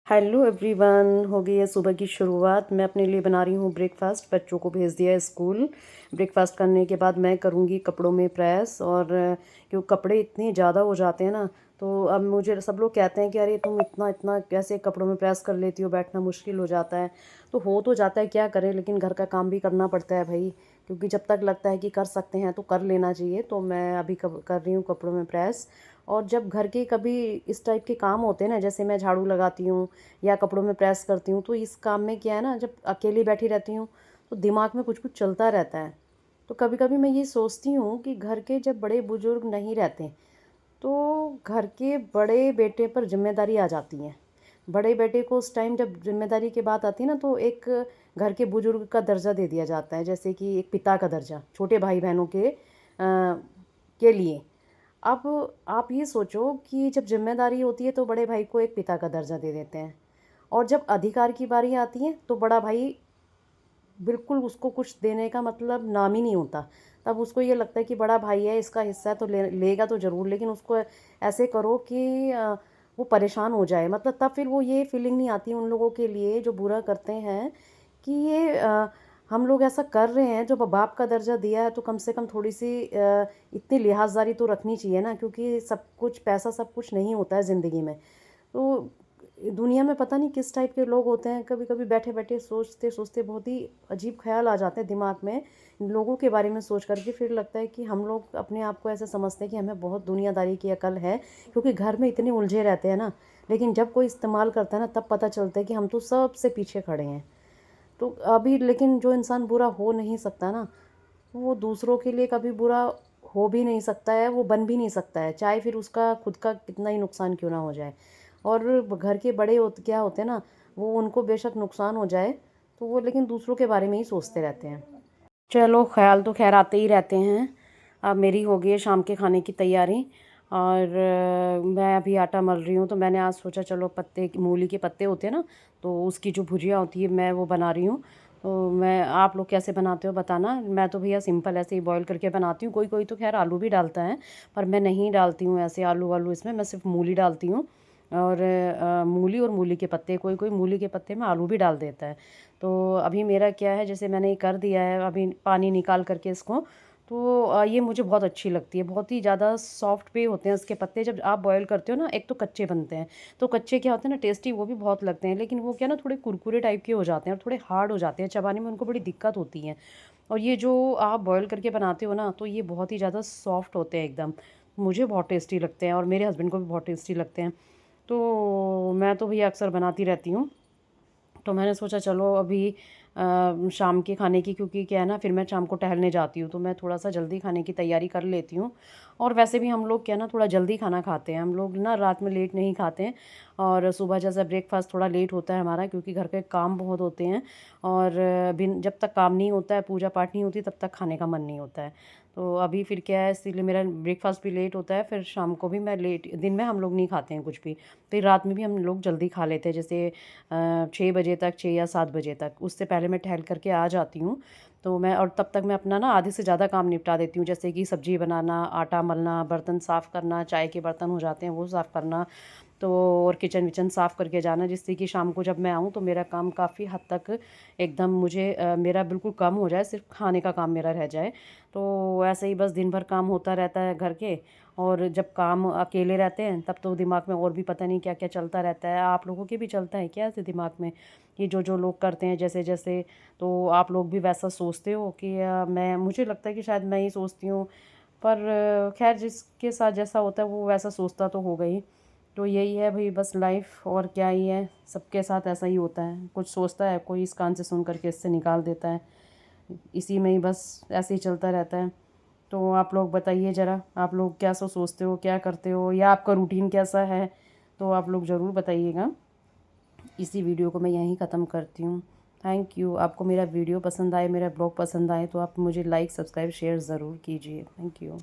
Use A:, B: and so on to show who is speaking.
A: Hello everyone, हो गई है सुबह की शुरुआत। मैं अपने लिए बना रही हूँ ब्रेकफास्ट। बच्चों को भेज दिया है स्कूल। ब्रेकफास्ट करने के बाद मैं करूँगी कपड़ों में प्रेस। और क्यों कपड़े इतने ज़्यादा हो जाते हैं ना, तो अब मुझे सब लोग कहते हैं कि अरे तुम इतना इतना कैसे कपड़ों में प्रेस कर लेती हो, बैठना मुश्किल हो जाता है। तो हो तो जाता है, क्या करें, लेकिन घर का काम भी करना पड़ता है भाई। क्योंकि जब तक लगता है कि कर सकते हैं तो कर लेना चाहिए। तो मैं अभी कर रही हूँ कपड़ों में प्रेस। और जब घर के कभी इस टाइप के काम होते हैं ना, जैसे मैं झाड़ू लगाती हूँ या कपड़ों में प्रेस करती हूँ, तो इस काम में क्या है ना, जब अकेली बैठी रहती हूँ तो दिमाग में कुछ कुछ चलता रहता है। तो कभी कभी मैं ये सोचती हूँ कि घर के जब बड़े बुजुर्ग नहीं रहते तो घर के बड़े बेटे पर जिम्मेदारी आ जाती है। बड़े बेटे को उस टाइम जब जिम्मेदारी की बात आती है ना, तो एक घर के बुजुर्ग का दर्जा दे दिया जाता है, जैसे कि एक पिता का दर्जा छोटे भाई बहनों के लिए। अब आप ये सोचो कि जब जिम्मेदारी होती है तो बड़े भाई को एक पिता का दर्जा दे देते हैं, और जब अधिकार की बारी आती है तो बड़ा भाई बिल्कुल उसको कुछ देने का मतलब नाम ही नहीं होता। तब उसको ये लगता है कि बड़ा भाई है, इसका हिस्सा है तो लेगा तो ज़रूर, लेकिन उसको ऐसे करो कि वो परेशान हो जाए। मतलब तब फिर वो ये फीलिंग नहीं आती उन लोगों के लिए जो बुरा करते हैं कि ये हम लोग ऐसा कर रहे हैं। जो बाप का दर्जा दिया है तो कम से कम थोड़ी सी इतनी लिहाजदारी तो रखनी चाहिए ना, क्योंकि सब कुछ पैसा सब कुछ नहीं होता है ज़िंदगी में। तो दुनिया में पता नहीं किस टाइप के लोग होते हैं, कभी कभी बैठे बैठे सोचते सोचते बहुत ही अजीब ख्याल आ जाते हैं दिमाग में लोगों के बारे में सोच करके। फिर लगता है कि हम लोग अपने आप को ऐसे समझते हैं कि हमें बहुत दुनियादारी की अकल है, क्योंकि घर में इतने उलझे रहते हैं ना। लेकिन जब कोई इस्तेमाल करता है ना, तब पता चलता है कि हम तो सबसे पीछे खड़े हैं। तो अभी लेकिन जो इंसान बुरा हो नहीं सकता ना, वो दूसरों के लिए कभी बुरा हो भी नहीं सकता है, वो बन भी नहीं सकता है, चाहे फिर उसका खुद का कितना ही नुकसान क्यों ना हो जाए। और घर के बड़े क्या होते हैं ना, वो उनको बेशक नुकसान हो जाए तो वो लेकिन दूसरों के बारे में ही सोचते रहते हैं। चलो, ख्याल तो खैर आते ही रहते हैं। अब मेरी हो गई है शाम के खाने की तैयारी। और मैं अभी आटा मल रही हूँ। तो मैंने आज सोचा चलो पत्ते, मूली के पत्ते होते हैं ना, तो उसकी जो भुजिया होती है मैं वो बना रही हूँ। तो मैं, आप लोग कैसे बनाते हो बताना। मैं तो भैया सिंपल ऐसे ही बॉईल करके बनाती हूँ। कोई कोई तो खैर आलू भी डालता है, पर मैं नहीं डालती हूँ ऐसे आलू वालू इसमें। मैं सिर्फ मूली डालती हूँ। और मूली और मूली के पत्ते, कोई कोई मूली के पत्ते में आलू भी डाल देता है। तो अभी मेरा क्या है, जैसे मैंने ये कर दिया है अभी पानी निकाल करके इसको। तो ये मुझे बहुत अच्छी लगती है। बहुत ही ज़्यादा सॉफ्ट पे होते हैं उसके पत्ते। जब आप बॉयल करते हो ना, एक तो कच्चे बनते हैं, तो कच्चे क्या होते हैं ना, टेस्टी वो भी बहुत लगते हैं, लेकिन वो क्या ना थोड़े कुरकुरे टाइप के हो जाते हैं और थोड़े हार्ड हो जाते हैं, चबाने में उनको बड़ी दिक्कत होती है। और ये जो आप बॉयल करके बनाते हो ना, तो ये बहुत ही ज़्यादा सॉफ्ट होते हैं एकदम। मुझे बहुत टेस्टी लगते हैं और मेरे हस्बैंड को भी बहुत टेस्टी लगते हैं। तो मैं तो भैया अक्सर बनाती रहती हूँ। तो मैंने सोचा चलो अभी शाम के खाने की, क्योंकि क्या है ना, फिर मैं शाम को टहलने जाती हूँ तो मैं थोड़ा सा जल्दी खाने की तैयारी कर लेती हूँ। और वैसे भी हम लोग क्या ना थोड़ा जल्दी खाना खाते हैं, हम लोग ना रात में लेट नहीं खाते हैं। और सुबह जैसा ब्रेकफास्ट थोड़ा लेट होता है हमारा, क्योंकि घर के काम बहुत होते हैं। और बिन जब तक काम नहीं होता है, पूजा पाठ नहीं होती, तब तक खाने का मन नहीं होता है। तो अभी फिर क्या है, इसीलिए मेरा ब्रेकफास्ट भी लेट होता है। फिर शाम को भी मैं लेट, दिन में हम लोग नहीं खाते हैं कुछ भी। फिर रात में भी हम लोग जल्दी खा लेते हैं, जैसे 6 बजे तक, 6 या 7 बजे तक। उससे पहले मैं टहल करके आ जाती हूँ। तो मैं, और तब तक मैं अपना ना आधे से ज़्यादा काम निपटा देती हूँ, जैसे कि सब्ज़ी बनाना, आटा मलना, बर्तन साफ़ करना, चाय के बर्तन हो जाते हैं वो साफ़ करना। तो और किचन विचन साफ़ करके जाना, जिससे कि शाम को जब मैं आऊँ तो मेरा काम काफ़ी हद तक एकदम मुझे मेरा बिल्कुल कम हो जाए, सिर्फ खाने का काम मेरा रह जाए। तो ऐसे ही बस दिन भर काम होता रहता है घर के। और जब काम अकेले रहते हैं तब तो दिमाग में और भी पता नहीं क्या क्या चलता रहता है। आप लोगों के भी चलता है क्या ऐसे दिमाग में, ये जो जो लोग करते हैं जैसे जैसे, तो आप लोग भी वैसा सोचते हो कि मैं, मुझे लगता है कि शायद मैं ही सोचती हूँ। पर खैर जिसके साथ जैसा होता है वो वैसा सोचता तो होगा ही। तो यही है भाई बस लाइफ, और क्या ही है, सबके साथ ऐसा ही होता है। कुछ सोचता है कोई, इस कान से सुन करके इससे निकाल देता है, इसी में ही बस ऐसे ही चलता रहता है। तो आप लोग बताइए ज़रा, आप लोग क्या सोचते हो, क्या करते हो, या आपका रूटीन कैसा है, तो आप लोग ज़रूर बताइएगा। इसी वीडियो को मैं यहीं ख़त्म करती हूँ। Thank you. आपको मेरा वीडियो पसंद आए, मेरा ब्लॉग पसंद आए, तो आप मुझे लाइक, सब्सक्राइब, शेयर ज़रूर कीजिए। Thank you.